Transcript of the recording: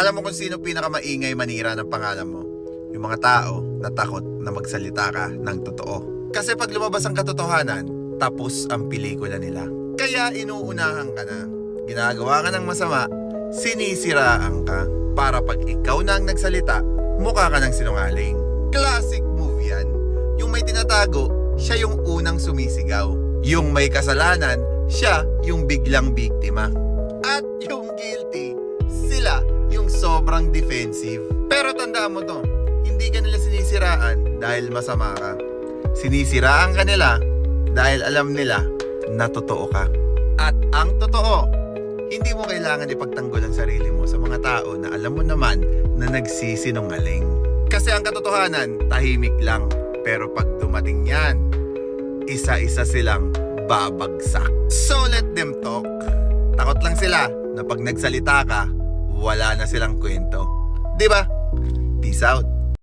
Alam mo kung sino pinakamaingay manira ng pangalan mo? Yung mga tao na takot na magsalita ka ng totoo. Kasi pag lumabas ang katotohanan, tapos ang pelikula nila. Kaya inuunahan ka na. Ginagawa ka ng masama, sinisiraan ka. Para pag ikaw na ang nagsalita, mukha ka ng sinungaling. Classic move yan. Yung may tinatago, siya yung unang sumisigaw. Yung may kasalanan, siya yung biglang biktima. At yung guilty, sila yung sobrang defensive. Pero tandaan mo to, hindi ka nila sinisiraan dahil masama ka. Sinisiraan ka nila dahil alam nila na totoo ka. At ang totoo, hindi mo kailangan ipagtanggol ang sarili mo sa mga tao na alam mo naman na nagsisinungaling. Kasi ang katotohanan, tahimik lang. Pero pag dumating yan, isa-isa silang babagsak. So let them talk. Takot lang sila na pag nagsalita ka, wala na silang kwento. Diba? Peace out.